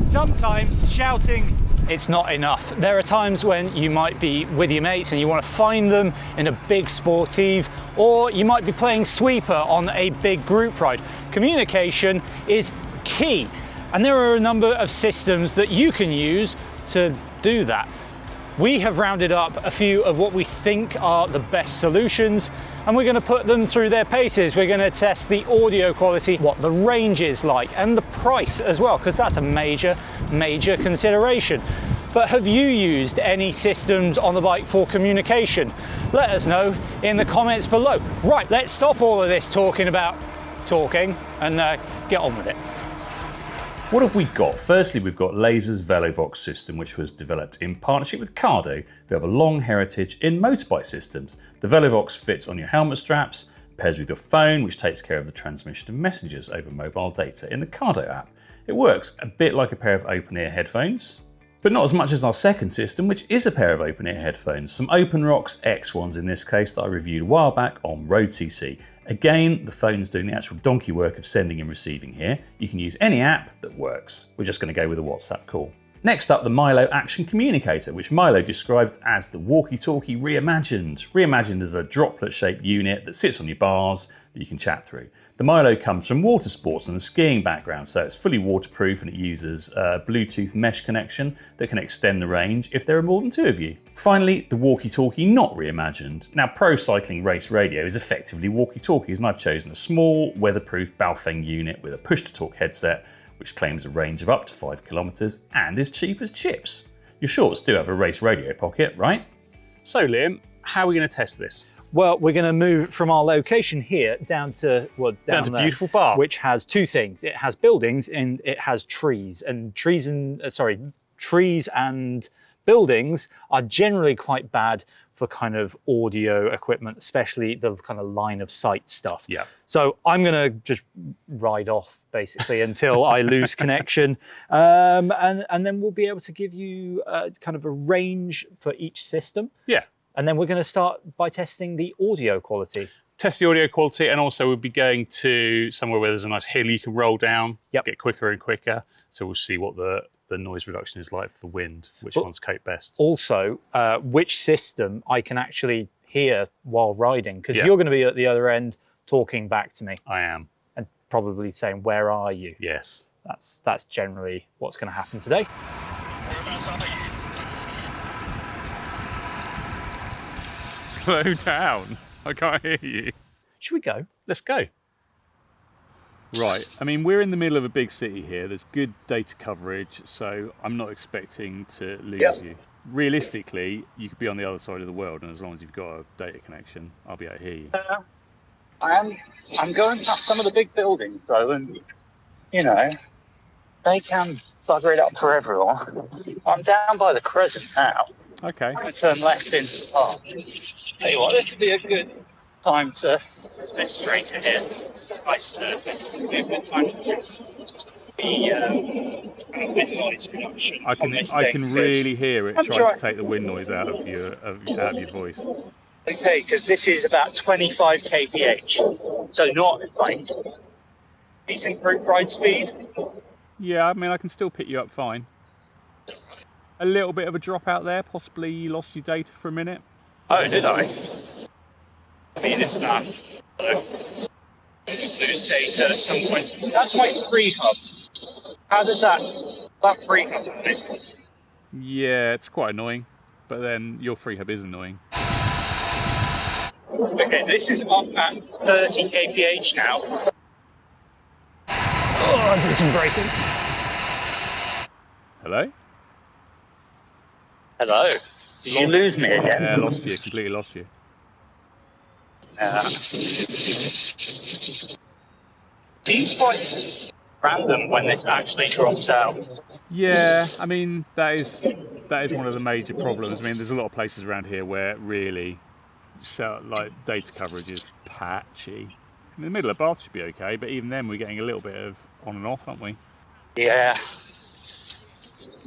Sometimes shouting, it's not enough. There are times when you might be with your mates and you want to find them in a big sportive, or you might be playing sweeper on a big group ride. Communication is key, and there are a number of systems that you can use to do that. We have rounded up a few of what we think are the best solutions, and we're going to put them through their paces. We're going to test the audio quality, what the range is like, and the price as well, because that's a major consideration. But have you used any systems on the bike for communication? Let us know in the comments below. Right, let's stop all of this talking and get on with it. What have we got? Firstly, we've got Lazer's Velovox system, which was developed in partnership with Cardo, who have a long heritage in motorbike systems. The Velovox fits on your helmet straps, pairs with your phone, which takes care of the transmission of messages over mobile data in the Cardo app. It works a bit like a pair of open-ear headphones, but not as much as our second system, which is a pair of open-ear headphones, some OpenRocks X1s in this case that I reviewed a while back on road.cc. Again, the phone's doing the actual donkey work of sending and receiving here. You can use any app that works. We're just going to go with a WhatsApp call. Next up, the Milo Action Communicator, which Milo describes as the walkie-talkie reimagined. Reimagined as a droplet-shaped unit that sits on your bars that you can chat through. The Milo comes from water sports and a skiing background, so it's fully waterproof and it uses a Bluetooth mesh connection that can extend the range if there are more than two of you. Finally, the walkie-talkie not reimagined. Now, pro cycling race radio is effectively walkie-talkies, and I've chosen a small, weatherproof Baofeng unit with a push-to-talk headset, which claims a range of up to 5 kilometers and is cheap as chips. Your shorts do have a race radio pocket, right? So Liam, how are we going to test this? Well, we're going to move from our location here down to down to there, beautiful park, which has two things. It has buildings and it has trees. And trees and buildings are generally quite bad for kind of audio equipment, especially the kind of line of sight stuff. Yeah. So I'm going to just ride off basically until I lose connection, and then we'll be able to give you kind of a range for each system. Yeah. And then we're going to start by testing the audio quality. Test the audio quality, and also we'll be going to somewhere where there's a nice hill you can roll down, get quicker and quicker. So we'll see what the noise reduction is like for the wind, which ones cope best. Also, which system I can actually hear while riding, because you're going to be at the other end talking back to me. I am. And probably saying, where are you? Yes. That's generally what's going to happen today. Whereabouts are you? Slow down. I can't hear you. Should we go? Let's go. Right. I mean, we're in the middle of a big city here. There's good data coverage, so I'm not expecting to lose you. Realistically, you could be on the other side of the world, and as long as you've got a data connection, I'll be able to hear you. I'm going past some of the big buildings, though, and, you know, they can bugger it up for everyone. I'm down by the Crescent now. Okay. I'm going to turn left into the park. Tell you what, this would be a good time to, it's a bit straighter here, nice surface, it would be a good time to test the wind noise reduction. I can really hear it trying to take the wind noise out of your voice. Okay, because this is about 25 kph, so not like decent group ride speed. Yeah, I mean, I can still pick you up fine. A little bit of a drop out there, possibly you lost your data for a minute. Oh, did I? I mean, it's not. Lose data at some point. That's my free hub. How does that free hub on this? Yeah, it's quite annoying, but then your free hub is annoying. Okay, this is up at 30 kph now. Oh, I'll do some braking. Hello? Hello. Did you lose me again? Yeah, lost you. Completely lost you. Seems quite random when this actually drops out. Yeah, I mean, that is one of the major problems. I mean, there's a lot of places around here where really, like, data coverage is patchy. In the middle of Bath should be okay, but even then we're getting a little bit of on and off, aren't we? Yeah.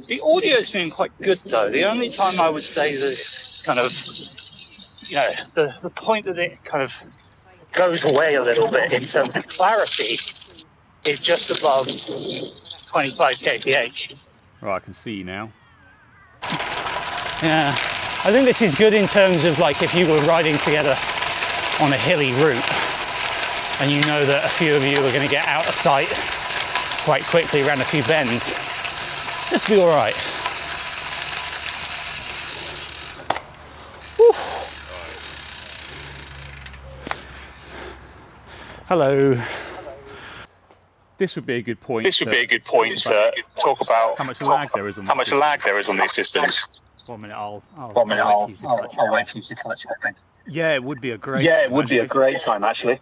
The audio's been quite good though. The only time I would say the kind of, you know, the point that it kind of goes away a little bit in terms of clarity is just above 25 kph. Right, I can see you now. Yeah, I think this is good in terms of like if you were riding together on a hilly route and you know that a few of you are going to get out of sight quite quickly around a few bends. This will be all right. Whew. Hello. This would be a good point. This would be a good point to talk about how much lag there is on these systems. 1 minute, I'll wait for you to catch up. Yeah, it would be a great Yeah, it would be a great time actually.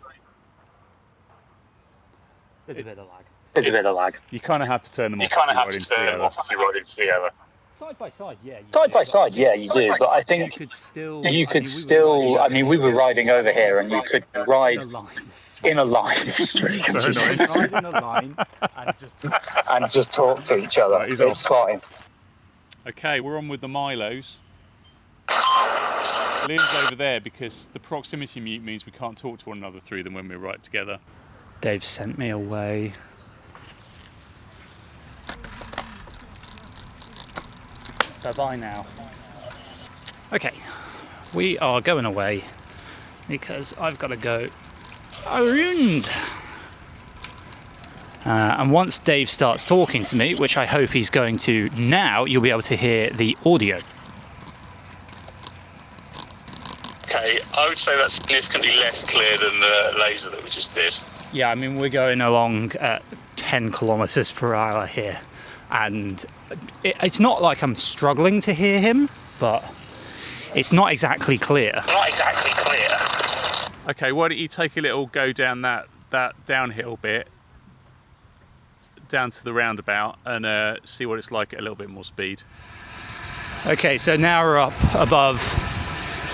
There's a bit of lag. There's a bit of lag. You kind of have to turn them off. You kind of have to turn them off if you ride into the other. Side by side, yeah. Side by side, yeah, you do. But I think you could still. I mean, we were riding over here, and you could ride in a line. This is really confusing. Ride in a line and just talk to each other. It's fine. Okay, we're on with the Milos. Liam's over there because the proximity mute means we can't talk to one another through them when we ride together. Dave sent me away. Bye-bye now. Okay, we are going away because I've got to go around. And once Dave starts talking to me, which I hope he's going to now, you'll be able to hear the audio. Okay, I would say that's significantly less clear than the laser that we just did. Yeah, I mean, we're going along at 10 kilometers per hour here. And it's not like I'm struggling to hear him, but it's not exactly clear. Okay, why don't you take a little go down that downhill bit, down to the roundabout, and see what it's like at a little bit more speed. Okay, so now we're up above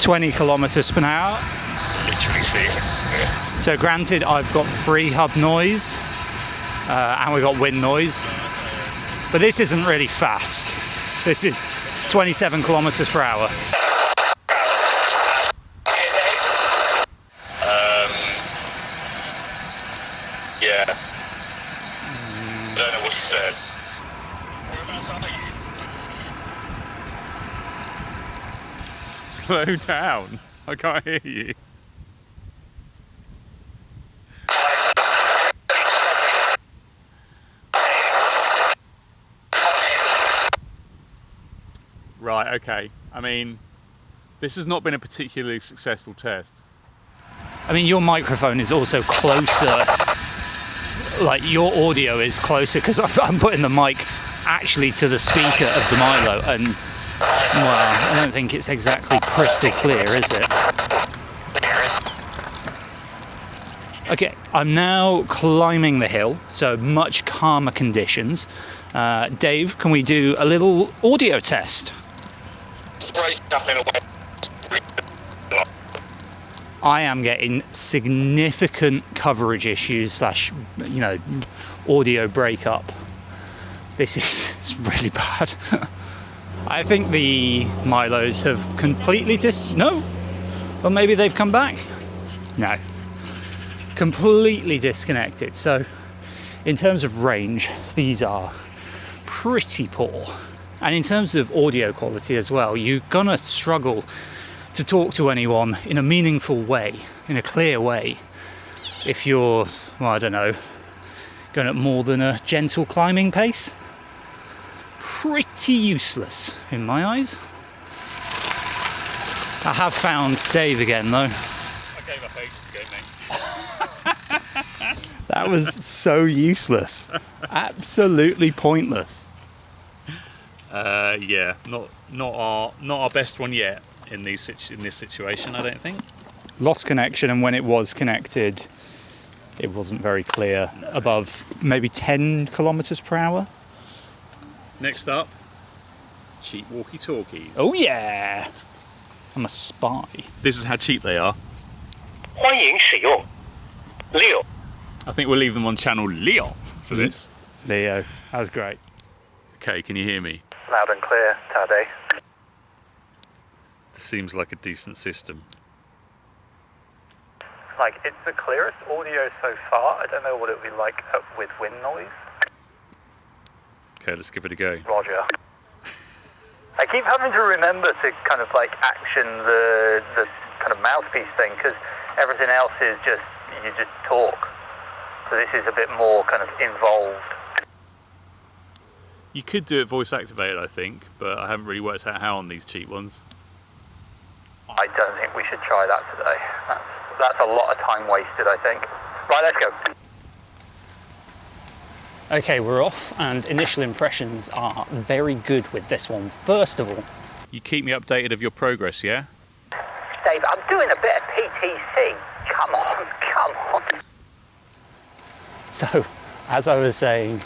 20 kilometers per hour. Literally see. Yeah. So granted, I've got free hub noise, and we've got wind noise. But this isn't really fast. This is 27 kilometers per hour. Yeah. I don't know what you said. Whereabouts are you? Slow down. I can't hear you. Right, okay. I mean, this has not been a particularly successful test. I mean, your microphone is also closer. Like, your audio is closer because I'm putting the mic actually to the speaker of the Milo, and, well, I don't think it's exactly crystal clear, is it? Okay, I'm now climbing the hill, so much calmer conditions. Dave, can we do a little audio test? I am getting significant coverage issues / audio breakup. This is it's really bad. I think the Milos have completely no? Or maybe they've come back? No. Completely disconnected. So in terms of range, these are pretty poor. And in terms of audio quality as well, you're gonna struggle to talk to anyone in a meaningful way, in a clear way, if you're, well, I don't know, going at more than a gentle climbing pace. Pretty useless in my eyes. I have found Dave again though. I gave up ages ago, mate. That was so useless. Absolutely pointless. Yeah, not our best one yet in this situation, I don't think. Lost connection, and when it was connected, it wasn't very clear. Above maybe 10 kilometers per hour. Next up, cheap walkie-talkies. Oh yeah, I'm a spy. This is how cheap they are. 欢迎使用6. I think we'll leave them on channel Leo for this. Leo, that was great. Okay, can you hear me? Loud and clear, Tade. This seems like a decent system. Like, it's the clearest audio so far. I don't know what it would be like with wind noise. Okay, let's give it a go. Roger. I keep having to remember to kind of like action the kind of mouthpiece thing, because everything else is just, you just talk. So this is a bit more kind of involved. You could do it voice activated, I think, but I haven't really worked out how on these cheap ones. I don't think we should try that today. That's a lot of time wasted, I think. Right, let's go. Okay, we're off, and initial impressions are very good with this one. First of all, You keep me updated of your progress, yeah? Dave, I'm doing a bit of PTC. Come on, come on. so as I was saying,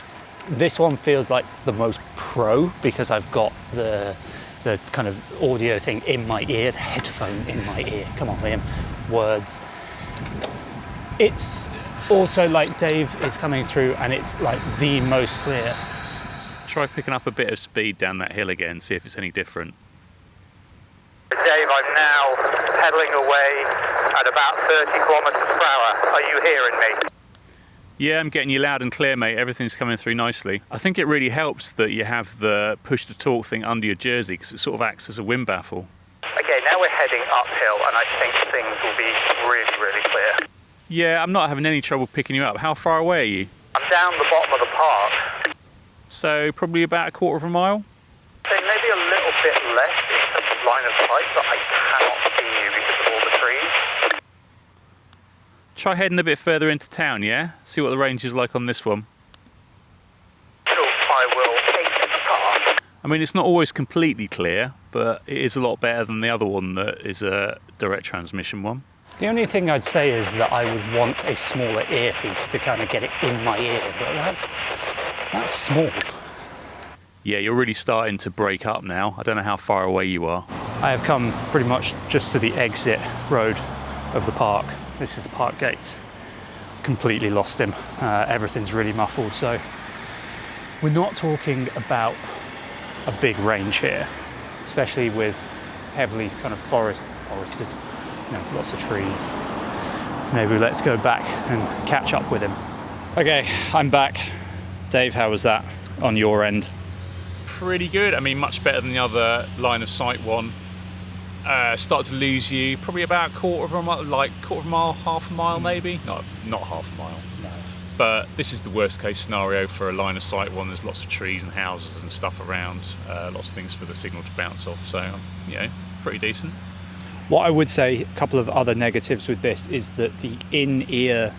this one feels like the most pro because I've got the kind of audio thing in my ear, the headphone in my ear. Come on, Liam, words. It's also like Dave is coming through and it's like the most clear. Try picking up a bit of speed down that hill again, see if it's any different. Dave, I'm now pedaling away at about 30 kilometers per hour. Are you hearing me? Yeah, I'm getting you loud and clear, mate. Everything's coming through nicely. I think it really helps that you have the push-to-talk thing under your jersey because it sort of acts as a wind baffle. Okay, now we're heading uphill and I think things will be really, really clear. Yeah, I'm not having any trouble picking you up. How far away are you? I'm down the bottom of the park. So probably about a quarter of a mile? So maybe a little bit less in terms of line of sight, but I cannot see you because of all the trees. Try heading a bit further into town, yeah? See what the range is like on this one. Cool, I will take it apart. I mean, it's not always completely clear, but it is a lot better than the other one that is a direct transmission one. The only thing I'd say is that I would want a smaller earpiece to kind of get it in my ear, but that's small. Yeah, you're really starting to break up now. I don't know how far away you are. I have come pretty much just to the exit road of the park. This is the park gate. Completely lost him. Everything's really muffled, so we're not talking about a big range here, especially with heavily kind of forested, lots of trees. So maybe let's go back and catch up with him. Okay, I'm back. Dave, how was that on your end? Pretty good. I mean, much better than the other line of sight one. Start to lose you probably about quarter of a mile, half a mile maybe. Not half a mile. No. But this is the worst case scenario for a line of sight one. There's lots of trees and houses and stuff around, lots of things for the signal to bounce off. So, pretty decent. What I would say, a couple of other negatives with this is that the in-ear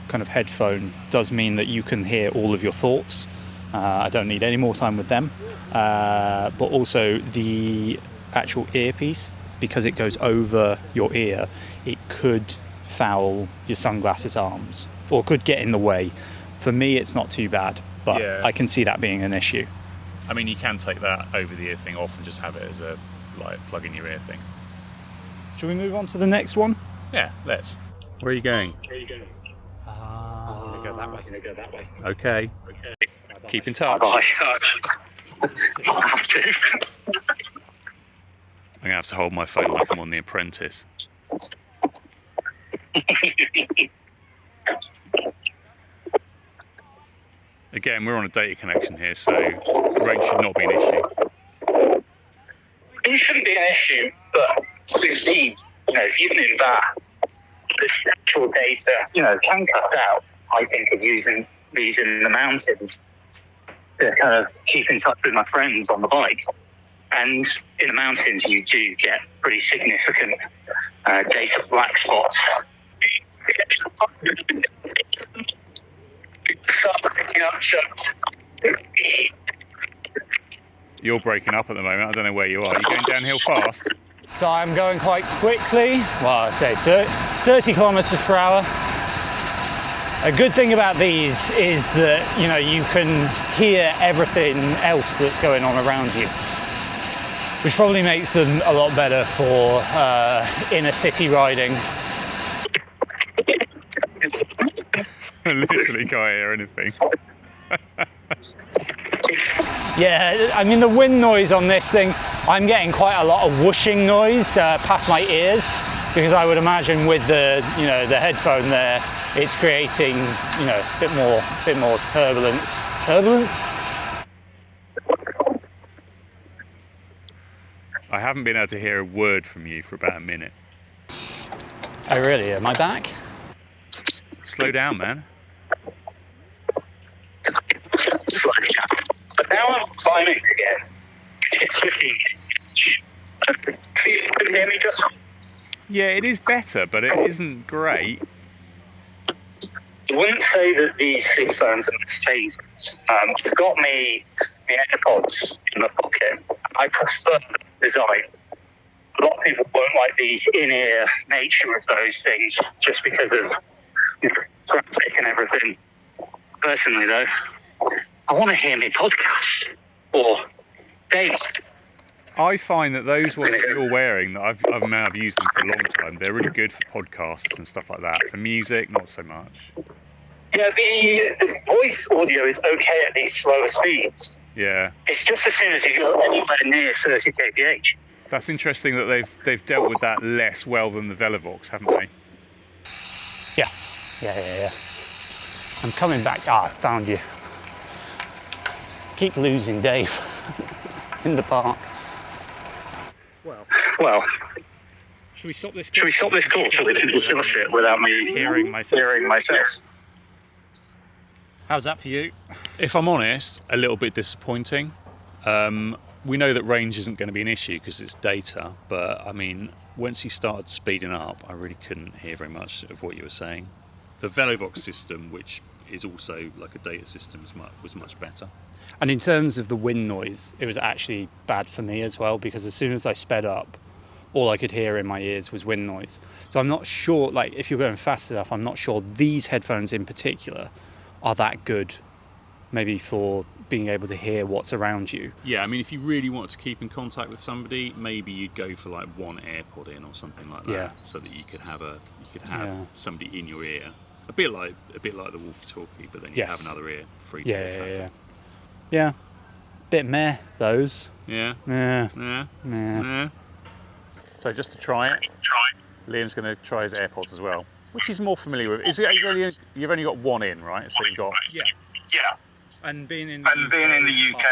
kind of headphone does mean that you can hear all of your thoughts. I don't need any more time with them. But also the actual earpiece, because it goes over your ear, it could foul your sunglasses arms or could get in the way. For me, it's not too bad, but yeah. I can see that being an issue. I mean, you can take that over the ear thing off and just have it as a plug in your ear thing. Shall we move on to the next one? Yeah, let's. Where are you going? I'm going to go that way. Okay. Keep in touch. I'll have to. I'm going to have to hold my phone like I'm on The Apprentice. Again, we're on a data connection here, so range should not be an issue. It shouldn't be an issue, but we've seen, even in that, the actual data, can cut out, I think, of using these in the mountains to kind of keep in touch with my friends on the bike. And in the mountains, you do get pretty significant data black spots. You're breaking up at the moment. I don't know where you are. Are you going downhill fast? So I'm going quite quickly. Well, I say 30 kilometers per hour. A good thing about these is that, you can hear everything else that's going on around you, which probably makes them a lot better for inner city riding. I literally can't hear anything. Yeah, I mean, the wind noise on this thing, I'm getting quite a lot of whooshing noise past my ears, because I would imagine with the headphone there, it's creating a bit more turbulence. I haven't been able to hear a word from you for about a minute. Oh really? Am I back? Slow down, man. But now I'm climbing again. It's 15 km. Can you hear me just? Yeah, it is better, but it isn't great. I wouldn't say that these headphones are my favourites. I've got me the AirPods in my pocket. I prefer the design. A lot of people won't like the in-ear nature of those things just because of traffic and everything. Personally, though, I want to hear me podcast or daylight. I find that those ones that you're wearing, that I've used them for a long time, they're really good for podcasts and stuff like that. For music, not so much. Yeah, the voice audio is okay at these slower speeds. Yeah. It's just as soon as you go anywhere near 30 kph. That's interesting that they've dealt with that less well than the Velovox, haven't they? Yeah. I'm coming back. I found you. Keep losing Dave in the park. Well, Should we stop this call so we can discuss it without me Hearing myself. How's that for you? If I'm honest, a little bit disappointing. We know that range isn't going to be an issue because it's data, but I mean, once you started speeding up, I really couldn't hear very much of what you were saying. The Velovox system, which is also like a data system, was much better. And in terms of the wind noise, it was actually bad for me as well, because as soon as I sped up, all I could hear in my ears was wind noise. So I'm not sure, like, if you're going fast enough, I'm not sure these headphones in particular are that good, maybe for being able to hear what's around you. Yeah, I mean, if you really want to keep in contact with somebody, maybe you'd go for like one AirPod in or something like that, Yeah. so that you could have somebody in your ear, a bit like the walkie-talkie, but then you have another ear free to hear traffic. Yeah. Bit meh, those. Yeah. Yeah. So just to try it, Liam's going to try his AirPods as well, which he's more familiar with. You've only got one in, right? So you got Yeah. And being in the UK,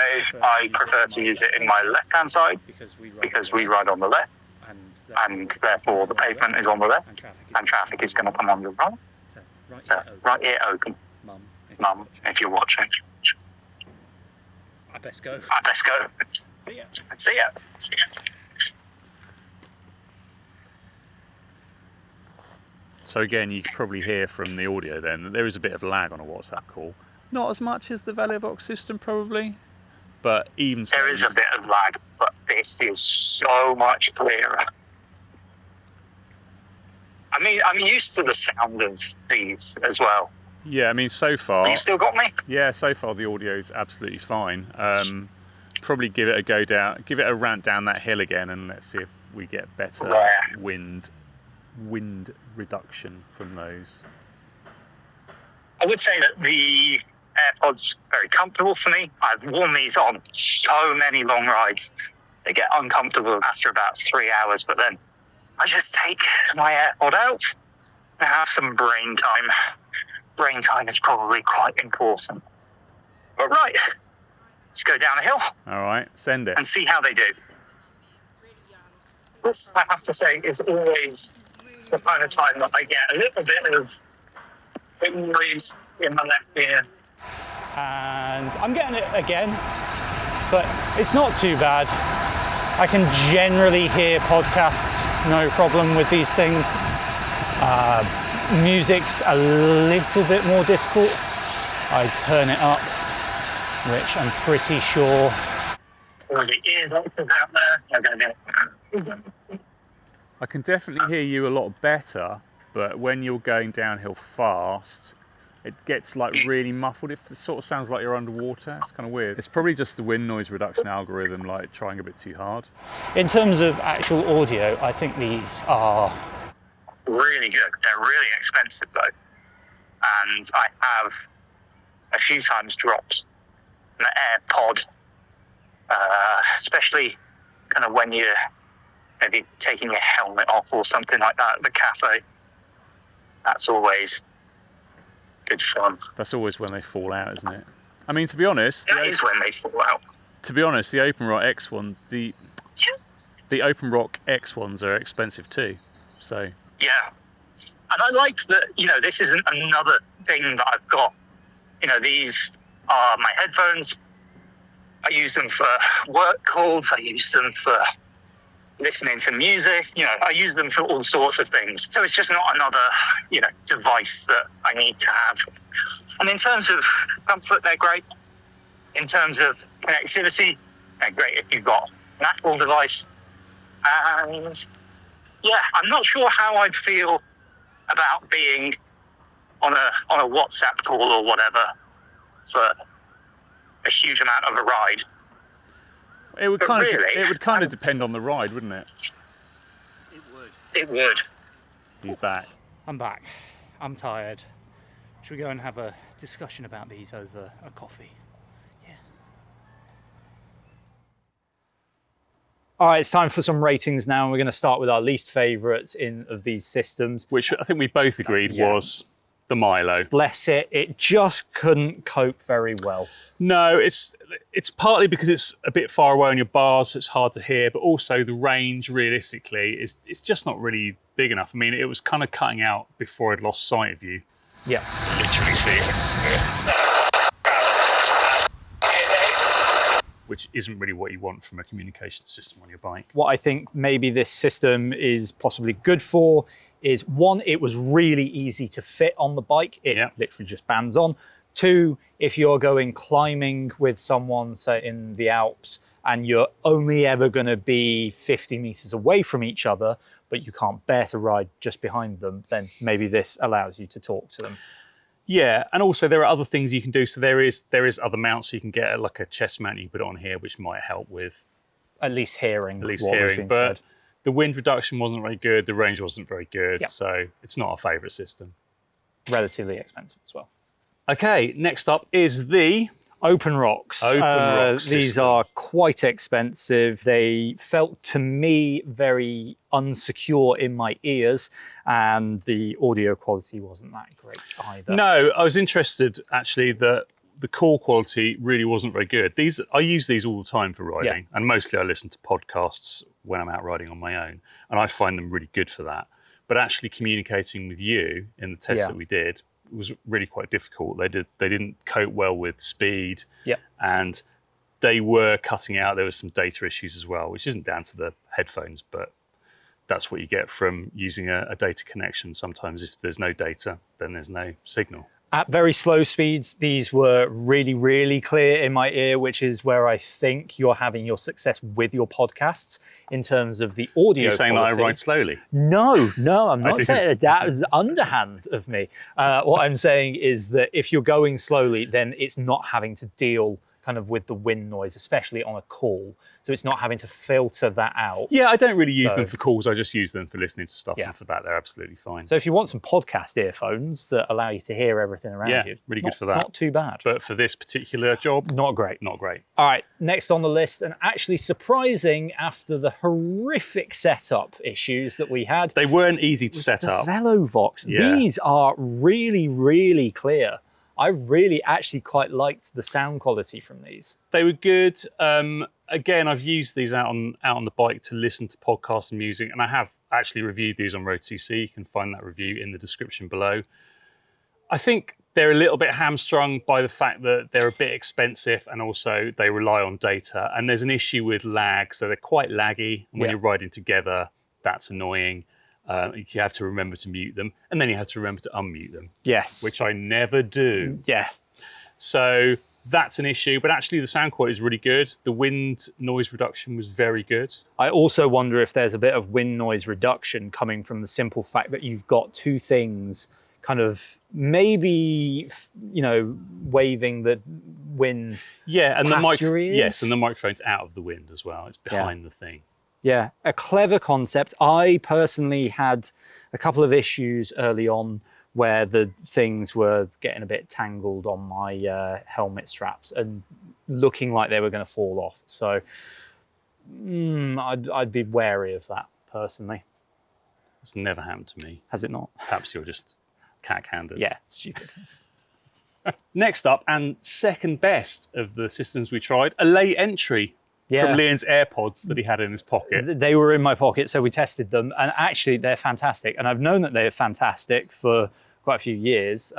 I prefer to use it in my left-hand side because we ride on the left, and therefore the pavement is on the left, and traffic is going to come on your right. So right ear open, Mum, if you're watching. I best go. See ya. So again, you can probably hear from the audio then that there is a bit of lag on a WhatsApp call. Not as much as the Velovox system probably, but even so. There is a bit of lag, but this is so much clearer. I mean, I'm used to the sound of these as well. Yeah, I mean, so far. You still got me? Yeah, so far the audio is absolutely fine. Probably give it a go down, give it a rant down that hill again, and let's see if we get better wind reduction from those. I would say that the AirPods are very comfortable for me. I've worn these on so many long rides. They get uncomfortable after about 3 hours, but then I just take my AirPod out and have some brain time. Brain time is probably quite important. But right, let's go down a hill. All right, send it. And see how they do. This, I have to say, is always the kind of time that I get a little bit of wind noise in my left ear. And I'm getting it again, but it's not too bad. I can generally hear podcasts, no problem with these things. Music's a little bit more difficult. I turn it up, which I'm pretty sure. All the ears open out there. I can definitely hear you a lot better, but when you're going downhill fast, it gets like really muffled. It sort of sounds like you're underwater. It's kind of weird. It's probably just the wind noise reduction algorithm, like trying a bit too hard. In terms of actual audio, I think these are really good. They're really expensive though. And I have a few times dropped an AirPod, especially kind of when you're maybe taking your helmet off or something like that at the cafe. That's always good fun. That's always when they fall out, isn't it? I mean, to be honest, That is when they fall out. To be honest, the OpenRocks X1, The OpenRocks X1s are expensive too. So Yeah. And I like that, this isn't another thing that I've got. These are my headphones. I use them for work calls. I use them for listening to music. I use them for all sorts of things. So it's just not another, device that I need to have. And in terms of comfort, they're great. In terms of connectivity, they're great if you've got an Apple device. And yeah, I'm not sure how I'd feel about being on a WhatsApp call or whatever for a huge amount of a ride. it would kind of depend on the ride, wouldn't it? It would. He's back. I'm back. I'm tired. Should we go and have a discussion about these over a coffee? Yeah. All right, it's time for some ratings now, and we're going to start with our least favourites of these systems. Which I think we both agreed was the Milo. Bless it, it just couldn't cope very well. No, it's partly because it's a bit far away on your bars, so it's hard to hear, but also the range, realistically, it's just not really big enough. I mean, it was kind of cutting out before I'd lost sight of you. Yeah. Literally see. Which isn't really what you want from a communication system on your bike. What I think maybe this system is possibly good for is, one, it was really easy to fit on the bike. It literally just bands on. Two, if you're going climbing with someone, say in the Alps, and you're only ever going to be 50 meters away from each other, but you can't bear to ride just behind them, then maybe this allows you to talk to them. Yeah, and also there are other things you can do. So there is other mounts you can get, like a chest mount you put on here, which might help with at least hearing. But the wind reduction wasn't very good. The range wasn't very good. Yep. So it's not a favourite system. Relatively expensive as well. Okay, next up is the OpenRocks. These are quite expensive. They felt to me very unsecure in my ears, and the audio quality wasn't that great either. No, I was interested actually that the call quality really wasn't very good. I use these all the time for riding, and mostly I listen to podcasts when I'm out riding on my own, and I find them really good for that. But actually communicating with you in the test that we did was really quite difficult. They didn't cope well with speed, and they were cutting out. There was some data issues as well, which isn't down to the headphones, but that's what you get from using a data connection. Sometimes if there's no data, then there's no signal. At very slow speeds, these were really, really clear in my ear, which is where I think you're having your success with your podcasts in terms of the audio You're saying quality. that I ride slowly? No, I'm not saying that was underhand of me. What I'm saying is that if you're going slowly, then it's not having to deal kind of with the wind noise, especially on a call. So it's not having to filter that out. Yeah, I don't really use them for calls. I just use them for listening to stuff, and for that, they're absolutely fine. So if you want some podcast earphones that allow you to hear everything around you, really good for that. Not too bad. But for this particular job, not great. Not great. All right, next on the list, and actually surprising after the horrific setup issues that we had. They weren't easy to set up. Velovox. Yeah. These are really, really clear. I really actually quite liked the sound quality from these. They were good. Again, I've used these out on the bike to listen to podcasts and music, and I have actually reviewed these on road.cc. You can find that review in the description below. I think they're a little bit hamstrung by the fact that they're a bit expensive, and also they rely on data, and there's an issue with lag, so they're quite laggy, and when you're riding together, that's annoying. You have to remember to mute them, and then you have to remember to unmute them. Yes. Which I never do. Yeah. So that's an issue, but actually the sound quality is really good. The wind noise reduction was very good. I also wonder if there's a bit of wind noise reduction coming from the simple fact that you've got two things kind of maybe, waving the wind. Yeah, and the the microphone's out of the wind as well. It's behind the thing. Yeah, a clever concept. I personally had a couple of issues early on where the things were getting a bit tangled on my helmet straps and looking like they were going to fall off. So I'd be wary of that personally. It's never happened to me. Has it not? Perhaps you're just cack-handed. Yeah, stupid. Next up, and second best of the systems we tried, a late entry from Liam's AirPods that he had in his pocket. They were in my pocket, so we tested them, and actually they're fantastic. And I've known that they're fantastic for quite a few years.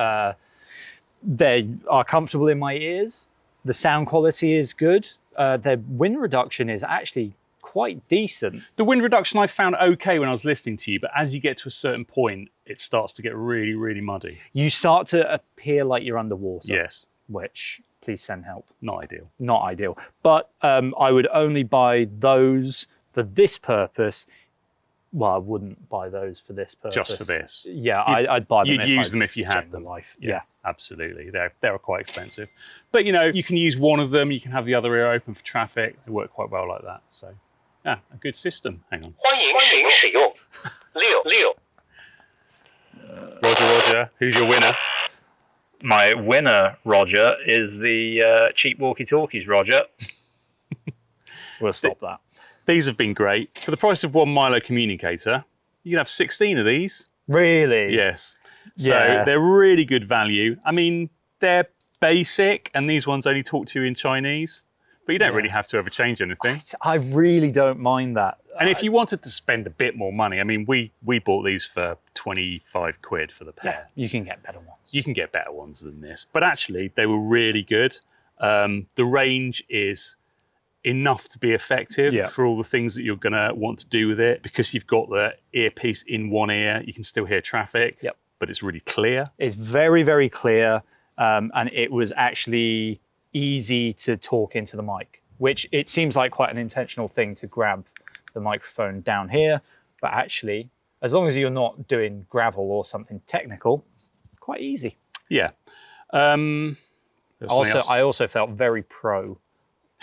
They are comfortable in my ears. The sound quality is good. Their wind reduction is actually quite decent. The wind reduction I found okay when I was listening to you, but as you get to a certain point, it starts to get really, really muddy. You start to appear like you're underwater. Yes. Which, please send help. Not ideal. Not ideal. But I would only buy those for this purpose. Well, I wouldn't buy those for this purpose. Just for this? Yeah, I'd buy them. You'd use them if you had them. Life. Yeah, absolutely. They're quite expensive. But, you know, you can use one of them. You can have the other ear open for traffic. They work quite well like that. So, yeah, a good system. Hang on. 欢迎使用6。 Roger. Who's your winner? My winner, Roger, is the cheap walkie-talkies, Roger. We'll stop that. These have been great. For the price of one Milo communicator, you can have 16 of these. Really? Yes. So they're really good value. I mean, they're basic, and these ones only talk to you in Chinese, but you don't really have to ever change anything. I really don't mind that. And if you wanted to spend a bit more money, I mean, we bought these for 25 quid for the pair. You can get better ones. You can get better ones than this. But actually, they were really good. The range is enough to be effective for all the things that you're going to want to do with it. Because you've got the earpiece in one ear, you can still hear traffic, but it's really clear. It's very, very clear. And it was actually easy to talk into the mic, which it seems like quite an intentional thing to grab the microphone down here. But actually, as long as you're not doing gravel or something technical, quite easy. Yeah. I also felt very pro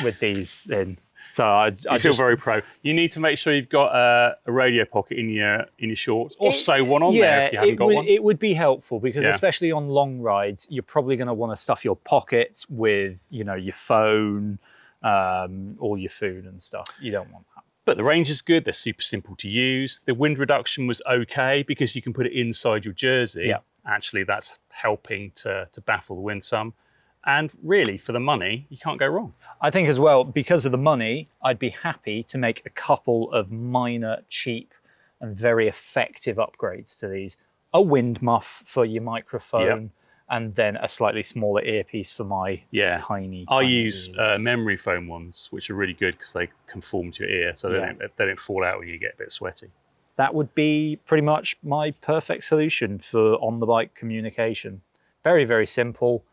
with these in. So I feel very pro. You need to make sure you've got a radio pocket in your shorts, or sew one on there if you haven't got one. It would be helpful because especially on long rides, you're probably going to want to stuff your pockets with, you know, your phone, all your food and stuff. You don't want that. But the range is good. They're super simple to use. The wind reduction was okay because you can put it inside your jersey. Yeah. Actually, that's helping to baffle the wind some. And really, for the money, you can't go wrong. I think as well, because of the money, I'd be happy to make a couple of minor, cheap and very effective upgrades to these. A wind muff for your microphone, and then a slightly smaller earpiece for my tiny I use memory foam ones, which are really good because they conform to your ear, so they don't fall out when you get a bit sweaty. That would be pretty much my perfect solution for on-the-bike communication. Very, very simple.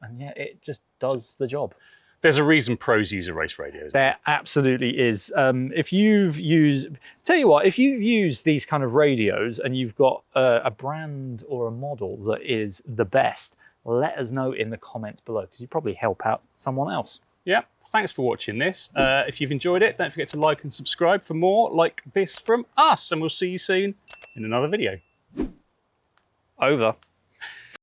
And yeah, it just does the job. There's a reason pros use a race radio. There absolutely is. If you've used these kind of radios and you've got a brand or a model that is the best, let us know in the comments below because you probably help out someone else. Yeah, thanks for watching this. If you've enjoyed it, don't forget to like and subscribe for more like this from us, and we'll see you soon in another video. Over.